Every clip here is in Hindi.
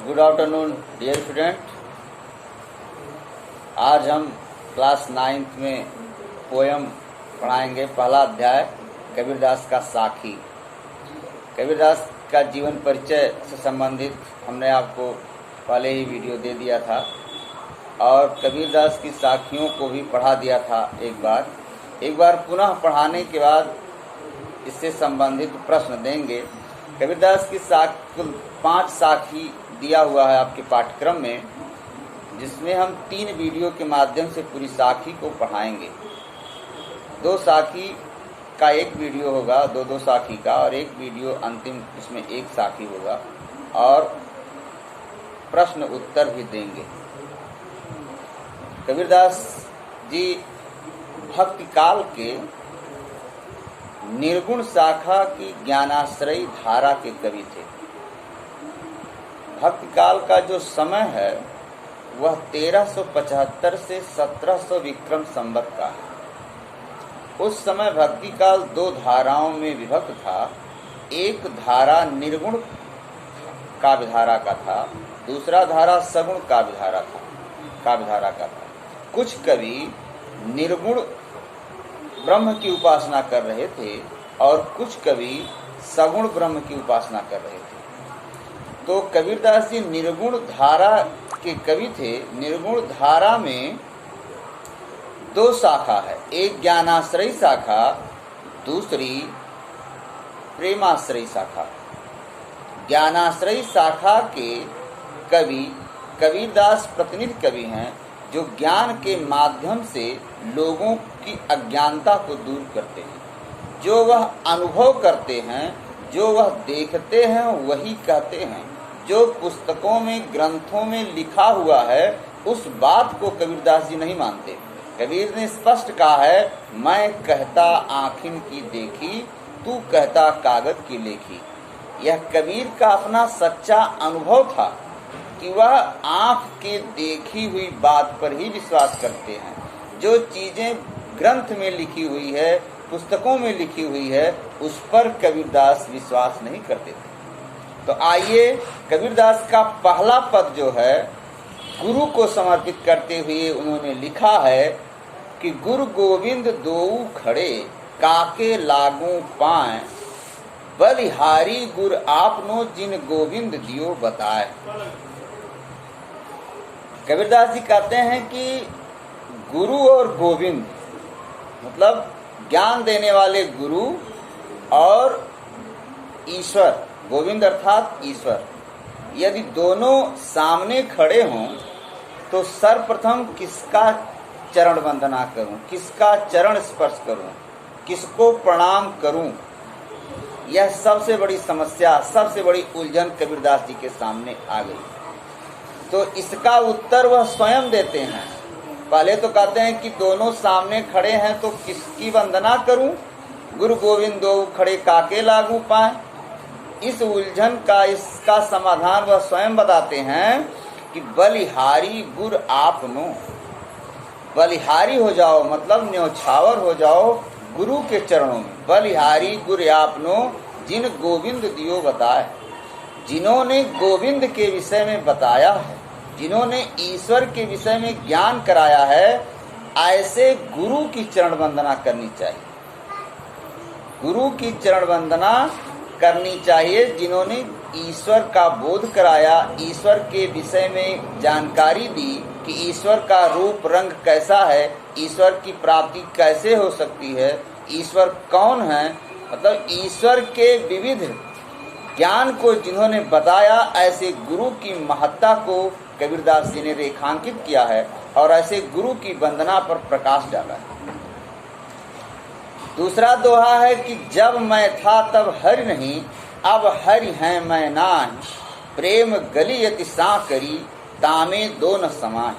Good afternoon dear student. आज हम क्लास 9th में पोयम पढ़ाएंगे। पहला अध्याय कबीरदास का साखी। कबीरदास का जीवन परिचय से संबंधित हमने आपको पहले ही वीडियो दे दिया था और कबीरदास की साखियों को भी पढ़ा दिया था। एक बार पुनः पढ़ाने के बाद इससे संबंधित प्रश्न देंगे। कबीरदास की 5 साखी दिया हुआ है आपके पाठ्यक्रम में, जिसमें हम 3 वीडियो के माध्यम से पूरी साखी को पढ़ाएंगे। 2 साखी का एक वीडियो होगा, 2 साखी का, और एक वीडियो अंतिम इसमें 1 साखी होगा और प्रश्न उत्तर भी देंगे। कबीरदास जी भक्ति काल के निर्गुण शाखा की ज्ञानाश्रयी धारा के कवि थे। भक्ति काल का जो समय है वह 1375 से 1700 विक्रम संवत का है। उस समय भक्ति काल 2 धाराओं में विभक्त था। एक धारा निर्गुण काव्यधारा का था, दूसरा धारा सगुण काव्यधारा का था। कुछ कवि निर्गुण ब्रह्म की उपासना कर रहे थे और कुछ कवि सगुण ब्रह्म की उपासना कर रहे थे। तो कबीरदास जी निर्गुण धारा के कवि थे। निर्गुण धारा में 2 शाखा है, एक ज्ञानाश्रयी शाखा, दूसरी प्रेमाश्रयी शाखा। ज्ञानाश्रयी शाखा के कवि कबीरदास प्रतिनिधि कवि हैं, जो ज्ञान के माध्यम से लोगों की अज्ञानता को दूर करते हैं। जो वह अनुभव करते हैं, जो वह देखते हैं वही कहते हैं। जो पुस्तकों में, ग्रंथों में लिखा हुआ है उस बात को कबीरदास जी नहीं मानते। कबीर ने स्पष्ट कहा है, मैं कहता आँखिन की देखी, तू कहता कागज की लेखी। यह कबीर का अपना सच्चा अनुभव था कि वह आँख के देखी हुई बात पर ही विश्वास करते हैं। जो चीजें ग्रंथ में लिखी हुई है, पुस्तकों में लिखी हुई है, उस पर कबीरदास विश्वास नहीं करते थे। तो आइए, कबीरदास का पहला पद जो है गुरु को समर्पित करते हुए उन्होंने लिखा है कि गुरु गोविंद दोऊ खड़े, काके लागू पाए, बलिहारी गुर आपनो जिन गोविंद दियो बताए। कबीरदास जी कहते हैं कि गुरु और गोविंद मतलब ज्ञान देने वाले गुरु और ईश्वर, गोविंद अर्थात ईश्वर, यदि दोनों सामने खड़े हों तो सर्वप्रथम किसका चरण वंदना करूं, किसका चरण स्पर्श करूं, किसको प्रणाम करूं? यह सबसे बड़ी समस्या, सबसे बड़ी उलझन कबीरदास जी के सामने आ गई। तो इसका उत्तर वह स्वयं देते हैं। पहले तो कहते हैं कि दोनों सामने खड़े हैं तो किसकी वंदना करूं? गुरु गोविंद दो खड़े काके लागू पाए। इस उलझन का, इसका समाधान वह स्वयं बताते हैं कि बलिहारी गुर आपनो, बलिहारी हो जाओ मतलब न्योछावर हो जाओ गुरु के चरणों में। बलिहारी गुर आपनो जिन गोविंद दियो बताए। जिन्होंने गोविंद के विषय में बताया है, जिन्होंने ईश्वर के विषय में ज्ञान कराया है, ऐसे गुरु की चरण वंदना करनी चाहिए। गुरु की चरण वंदना करनी चाहिए जिन्होंने ईश्वर का बोध कराया, ईश्वर के विषय में जानकारी दी कि ईश्वर का रूप रंग कैसा है, ईश्वर की प्राप्ति कैसे हो सकती है, ईश्वर कौन है, मतलब ईश्वर के विविध ज्ञान को जिन्होंने बताया, ऐसे गुरु की महत्ता को कबीरदास जी ने रेखांकित किया है और ऐसे गुरु की वंदना पर प्रकाश डाला है। दूसरा दोहा है कि जब मैं था तब हरि नहीं, अब हरि हैं मैं नाहि, प्रेम गली यति साकरी, तामे दो न समान।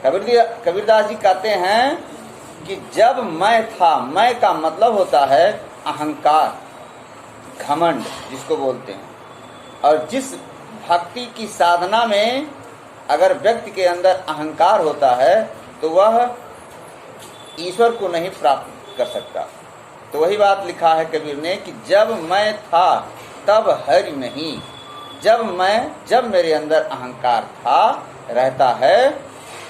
कबीरदास जी कहते हैं कि जब मैं था, मैं का मतलब होता है अहंकार, घमंड जिसको बोलते हैं। और जिस भक्ति की साधना में अगर व्यक्ति के अंदर अहंकार होता है तो वह ईश्वर को नहीं प्राप्त कर सकता। तो वही बात लिखा है कबीर ने कि जब मैं था तब हरि नहीं, जब मेरे अंदर अहंकार था रहता है,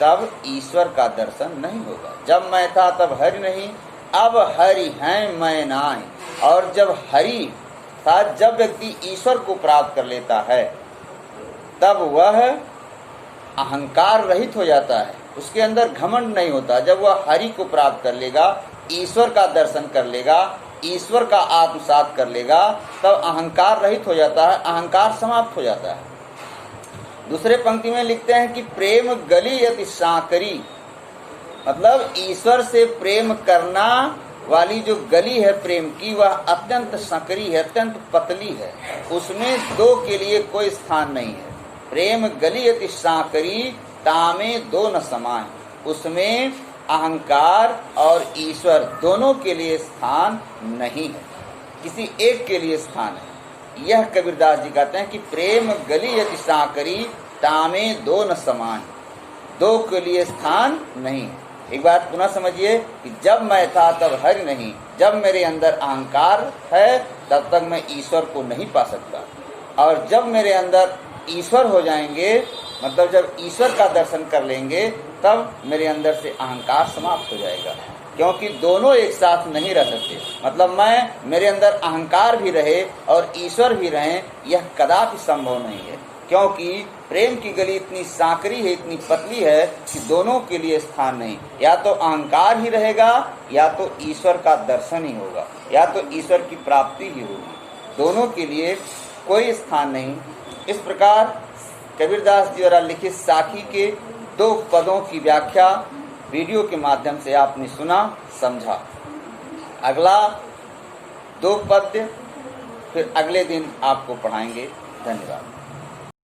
तब ईश्वर का दर्शन नहीं होगा। जब मैं था तब हरि नहीं, अब हरि हैं मैं नाय। और जब हरि था, जब व्यक्ति ईश्वर को प्राप्त कर लेता है, तब वह अहंकार रहित हो जाता है, उसके अंदर घमंड नहीं होता। जब वह हरि को प्राप्त कर लेगा, ईश्वर का दर्शन कर लेगा, ईश्वर का आत्मसात कर लेगा, तब अहंकार रहित हो जाता है, अहंकार समाप्त हो जाता है। दूसरे पंक्ति में लिखते हैं कि प्रेम गली यति सांकरी, मतलब ईश्वर से प्रेम करना वाली जो गली है प्रेम की, वह अत्यंत संकरी है, अत्यंत पतली है, उसमें दो के लिए कोई स्थान नहीं है। प्रेम गली यति सांकरी तामे दो न समाय, उसमें अहंकार और ईश्वर दोनों के लिए स्थान नहीं है, किसी एक के लिए स्थान है। यह कबीरदास जी कहते हैं कि प्रेम गली यति सांकरी तामे दो न समाय, दो के लिए स्थान नहीं। एक बात पुनः समझिए कि जब मैं था तब हरि नहीं, जब मेरे अंदर अहंकार है तब तक मैं ईश्वर को नहीं पा सकता, और जब मेरे अंदर ईश्वर हो जाएंगे, मतलब जब ईश्वर का दर्शन कर लेंगे, तब मेरे अंदर से अहंकार समाप्त हो जाएगा। क्योंकि दोनों एक साथ नहीं रह सकते, मतलब मेरे अंदर अहंकार भी रहे और ईश्वर भी रहे, यह कदापि संभव नहीं है। क्योंकि प्रेम की गली इतनी सांकरी है, इतनी पतली है कि दोनों के लिए स्थान नहीं। या तो अहंकार ही रहेगा, या तो ईश्वर का दर्शन ही होगा, या तो ईश्वर की प्राप्ति ही होगी, दोनों के लिए कोई स्थान नहीं। इस प्रकार कबीरदास जी द्वारा लिखित साखी के 2 पदों की व्याख्या वीडियो के माध्यम से आपने सुना, समझा। अगला 2 पद्य फिर अगले दिन आपको पढ़ाएंगे। धन्यवाद।